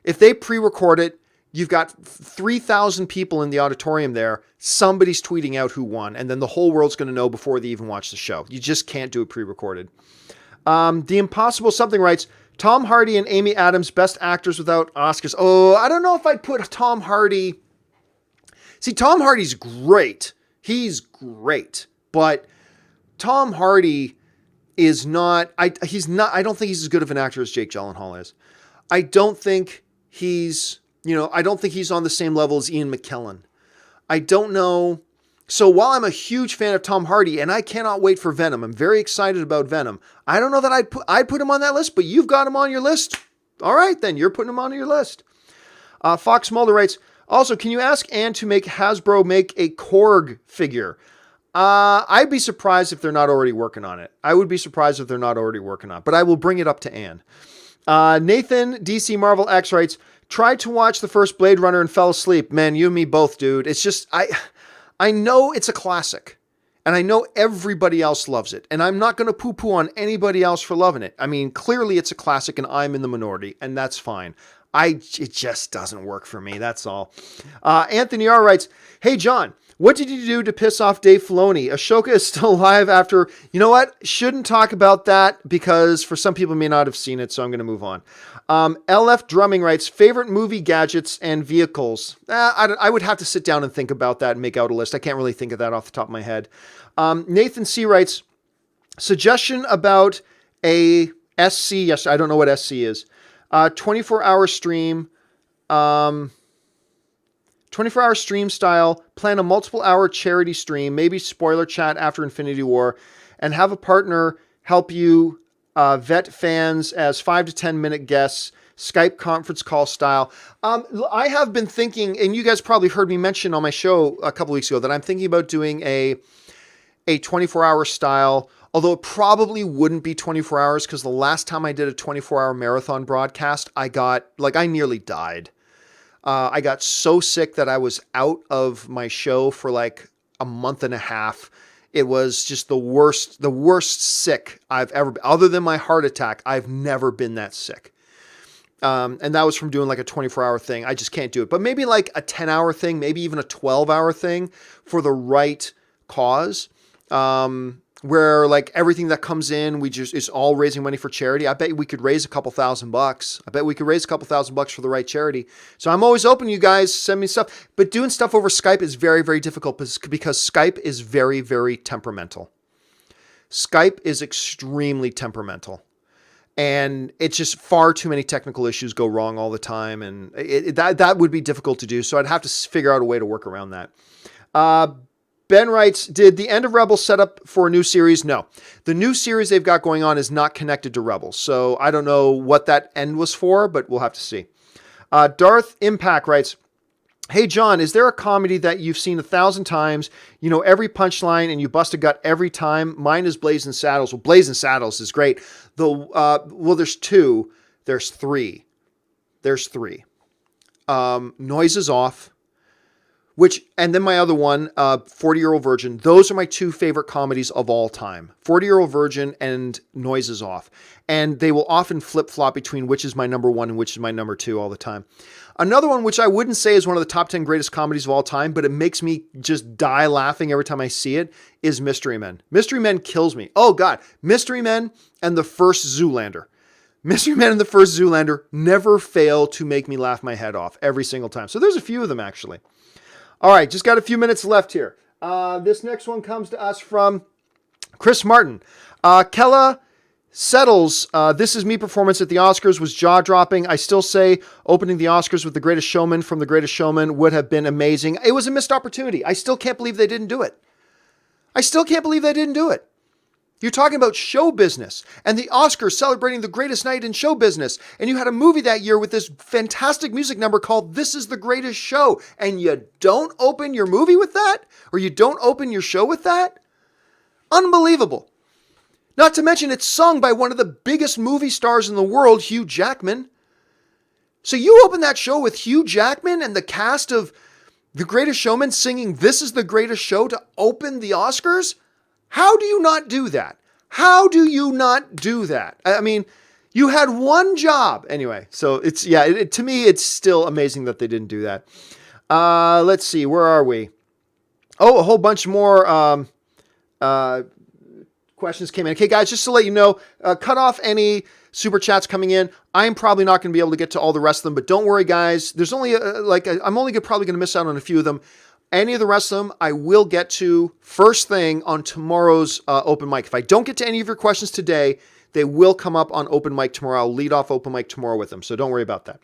If they pre-record it, you've got 3,000 people in the auditorium there. Somebody's tweeting out who won, and then the whole world's going to know before they even watch the show. You just can't do it pre-recorded. The Impossible Something writes, Tom Hardy and Amy Adams, best actors without Oscars. Oh, I don't know if I'd put Tom Hardy... See, Tom Hardy's great. He's great. But Tom Hardy is not, I don't think he's as good of an actor as Jake Gyllenhaal is. I don't think he's on the same level as Ian McKellen. I don't know. So while I'm a huge fan of Tom Hardy and I cannot wait for Venom, I'm very excited about Venom. I don't know that I'd put him on that list, but you've got him on your list. All right, then you're putting him on your list. Fox Mulder writes, also, can you ask Ann to make Hasbro make a Korg figure? I'd be surprised if they're not already working on it. I would be surprised if they're not already working on it, but I will bring it up to Ann. Nathan, DC Marvel X writes, tried to watch the first Blade Runner and fell asleep. Man, you and me both, dude. It's just, I know it's a classic, and I know everybody else loves it, and I'm not going to poo-poo on anybody else for loving it. I mean, clearly it's a classic, and I'm in the minority, and that's fine. It just doesn't work for me. That's all. Anthony R. writes, hey, John, what did you do to piss off Dave Filoni? Ashoka is still alive after, you know what? Shouldn't talk about that because for some people may not have seen it. So I'm going to move on. LF Drumming writes, favorite movie gadgets and vehicles. I would have to sit down and think about that and make out a list. I can't really think of that off the top of my head. Nathan C. writes, suggestion about a SC. Yes, I don't know what SC is. 24-hour stream, 24-hour stream style, plan a multiple-hour charity stream, maybe spoiler chat after Infinity War, and have a partner help you vet fans as 5 to 10-minute guests, Skype conference call style. I have been thinking, and you guys probably heard me mention on my show a couple weeks ago, that I'm thinking about doing a 24-hour style. Although it probably wouldn't be 24 hours because the last time I did a 24-hour marathon broadcast, I nearly died. I got so sick that I was out of my show for like a month and a half. It was just the worst sick I've ever been. Other than my heart attack, I've never been that sick. And that was from doing like a 24-hour thing. I just can't do it. But maybe like a 10-hour thing, maybe even a 12-hour thing for the right cause. Where like everything that comes in, it's all raising money for charity. I bet we could raise a couple $1,000. I bet we could raise a couple $1,000 for the right charity. So I'm always open. You guys send me stuff, but doing stuff over Skype is very, very difficult because Skype is very, very temperamental. Skype is extremely temperamental. And it's just far too many technical issues go wrong all the time. And that would be difficult to do. So I'd have to figure out a way to work around that. Ben writes, did the end of Rebels set up for a new series? No. The new series they've got going on is not connected to Rebels. So I don't know what that end was for, but we'll have to see. Darth Impact writes, hey, John, is there a comedy that you've seen 1,000 times? You know every punchline and you bust a gut every time. Mine is Blazing Saddles. Well, Blazing Saddles is great. Well, there's two. There's three. Noises Off, and then my other one, 40-Year-Old Virgin. Those are my two favorite comedies of all time. 40-Year-Old Virgin and Noises Off. And they will often flip-flop between which is my number one and which is my number two all the time. Another one, which I wouldn't say is one of the top 10 greatest comedies of all time, but it makes me just die laughing every time I see it, is Mystery Men. Mystery Men kills me. Oh, God. Mystery Men and the first Zoolander. Mystery Men and the first Zoolander never fail to make me laugh my head off every single time. So there's a few of them, actually. All right, just got a few minutes left here. This next one comes to us from Chris Martin. Kella settles, This Is Me performance at the Oscars was jaw-dropping. I still say opening the Oscars with The Greatest Showman from The Greatest Showman would have been amazing. It was a missed opportunity. I still can't believe they didn't do it. You're talking about show business and the Oscars celebrating the greatest night in show business. And you had a movie that year with this fantastic music number called This Is the Greatest Show. And you don't open your movie with that? Or you don't open your show with that? Unbelievable. Not to mention it's sung by one of the biggest movie stars in the world, Hugh Jackman. So you open that show with Hugh Jackman and the cast of The Greatest Showman singing This Is the Greatest Show to open the Oscars? How do you not do that? I mean, you had one job. Anyway, so to me, it's still amazing that they didn't do that. Let's see, where are we? Oh, a whole bunch more questions came in. Okay, guys, just to let you know, cut off any super chats coming in. I'm probably not going to be able to get to all the rest of them, but don't worry, guys. There's only I'm only probably going to miss out on a few of them. Any of the rest of them, I will get to first thing on tomorrow's open mic. If I don't get to any of your questions today, they will come up on open mic tomorrow. I'll lead off open mic tomorrow with them, so don't worry about that.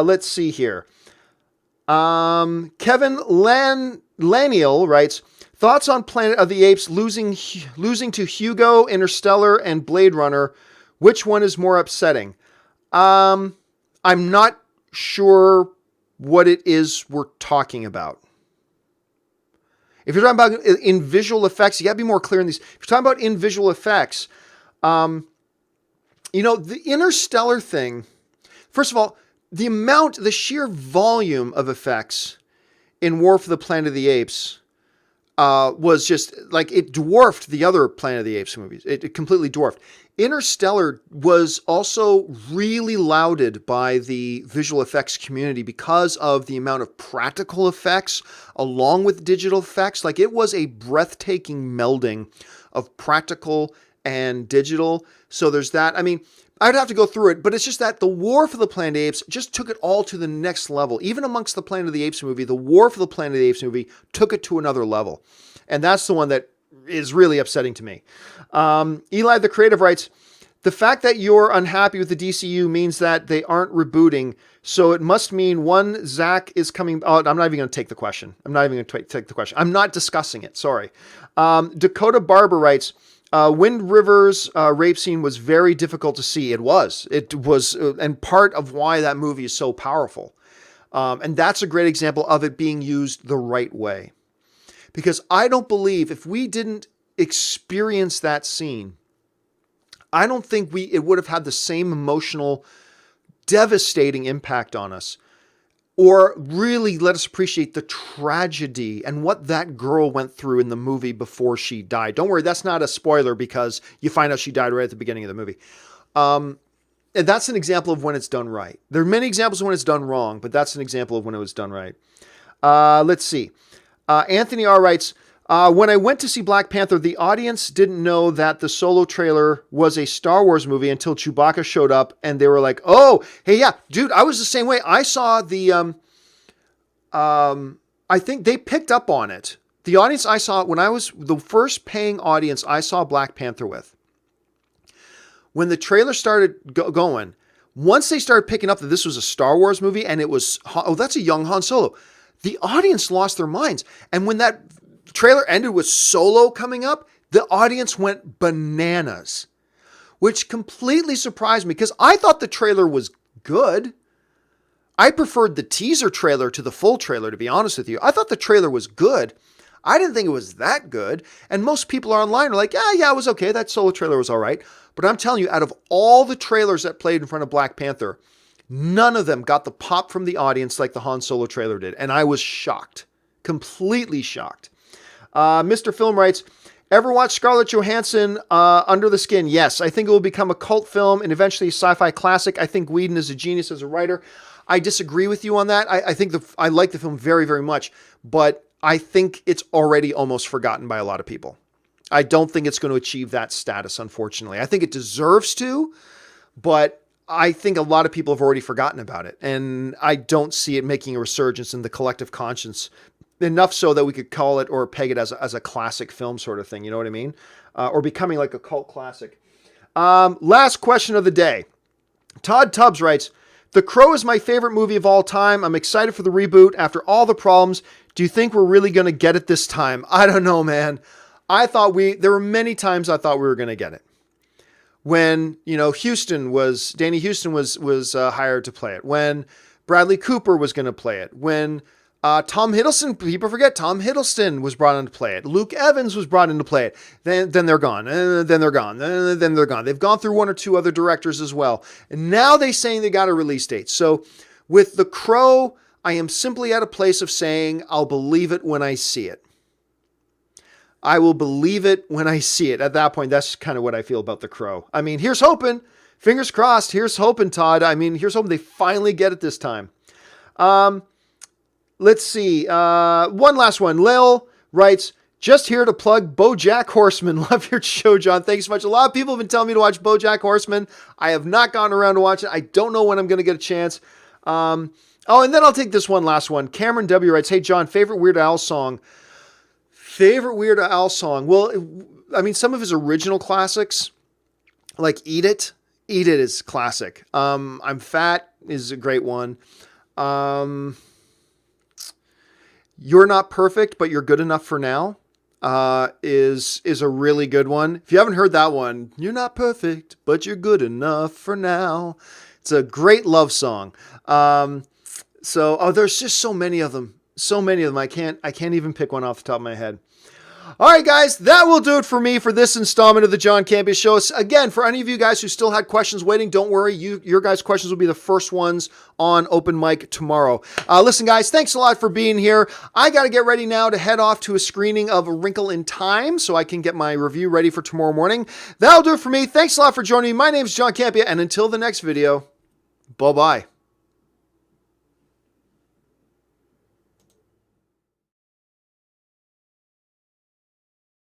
Let's see here. Kevin Laniel writes, thoughts on Planet of the Apes losing to Hugo, Interstellar, and Blade Runner. Which one is more upsetting? I'm not sure what it is we're talking about. If you're talking about in visual effects, you got to be more clear in these. If you're talking about in visual effects, the Interstellar thing, first of all, the sheer volume of effects in War for the Planet of the Apes was just like, it dwarfed the other Planet of the Apes movies. It completely dwarfed. Interstellar was also really lauded by the visual effects community because of the amount of practical effects along with digital effects. Like, it was a breathtaking melding of practical and digital. So there's that. I mean, I'd have to go through it, but it's just that the War for the Planet of the Apes just took it all to the next level. Even amongst the Planet of the Apes movie, the War for the Planet of the Apes movie took it to another level. And that's the one that is really upsetting to me. Eli the Creative writes, the fact that you're unhappy with the DCU means that they aren't rebooting. So it must mean one, Zach is coming. Oh, I'm not even going to take the question. I'm not discussing it. Sorry. Dakota Barber writes, Wind River's rape scene was very difficult to see. It was, and part of why that movie is so powerful. And that's a great example of it being used the right way. Because I don't believe if we didn't experience that scene, I don't think it would have had the same emotional, devastating impact on us, or really let us appreciate the tragedy and what that girl went through in the movie before she died. Don't worry, that's not a spoiler because you find out she died right at the beginning of the movie. And that's an example of when it's done right. There are many examples of when it's done wrong, but that's an example of when it was done right. Let's see. Anthony R. writes, when I went to see Black Panther, the audience didn't know that the Solo trailer was a Star Wars movie until Chewbacca showed up, and they were like, oh, hey, yeah, dude, I was the same way. I saw the, I think they picked up on it. The audience I saw, when I was the first paying audience I saw Black Panther with, when the trailer started going, once they started picking up that this was a Star Wars movie and it was, oh, that's a young Han Solo, the audience lost their minds. And when that trailer ended with Solo coming up, the audience went bananas, which completely surprised me because I thought the trailer was good. I preferred the teaser trailer to the full trailer, to be honest with you. I thought the trailer was good. I didn't think it was that good. And most people online are like, yeah, it was okay. That Solo trailer was all right. But I'm telling you, out of all the trailers that played in front of Black Panther, none of them got the pop from the audience like the Han Solo trailer did. And I was shocked, completely shocked. Mr. Film writes, ever watch Scarlett Johansson Under the Skin? Yes, I think it will become a cult film and eventually a sci-fi classic. I think Whedon is a genius as a writer. I disagree with you on that. I think I like the film very, very much, but I think it's already almost forgotten by a lot of people. I don't think it's going to achieve that status, unfortunately. I think it deserves to, but I think a lot of people have already forgotten about it, and I don't see it making a resurgence in the collective conscience enough so that we could call it or peg it as a classic film sort of thing. You know what I mean? Or becoming like a cult classic. Last question of the day. Todd Tubbs writes, The Crow is my favorite movie of all time. I'm excited for the reboot after all the problems. Do you think we're really going to get it this time? I don't know, man. There were many times I thought we were going to get it. When, Danny Houston was hired to play it. When Bradley Cooper was going to play it. When Tom Hiddleston, people forget Tom Hiddleston was brought in to play it. Luke Evans was brought in to play it. Then they're gone. Then they're gone. Then they're gone. They've gone through one or two other directors as well. And now they're saying they got a release date. So with The Crow, I am simply at a place of saying, I'll believe it when I see it. I will believe it when I see it. At that point, that's kind of what I feel about The Crow. I mean, here's hoping. Fingers crossed. Here's hoping, Todd. I mean, here's hoping they finally get it this time. Let's see. One last one. Lil writes, just here to plug BoJack Horseman. Love your show, John. Thanks so much. A lot of people have been telling me to watch BoJack Horseman. I have not gotten around to watch it. I don't know when I'm going to get a chance. And then I'll take this one last one. Cameron W. writes, hey, John, favorite Weird Al song? Favorite Weird Al song? Well, I mean, some of his original classics, like Eat It. Eat It is classic. I'm Fat is a great one. You're Not Perfect, but You're Good Enough for Now is a really good one. If you haven't heard that one, You're Not Perfect, but You're Good Enough for Now. It's a great love song. There's just so many of them. So many of them. I can't even pick one off the top of my head. All right, guys, that will do it for me for this installment of the John Campea Show. Again, for any of you guys who still had questions waiting, don't worry. Your guys' questions will be the first ones on open mic tomorrow. Listen, guys, thanks a lot for being here. I got to get ready now to head off to a screening of A Wrinkle in Time so I can get my review ready for tomorrow morning. That'll do it for me. Thanks a lot for joining me. My name is John Campea, and until the next video, bye-bye.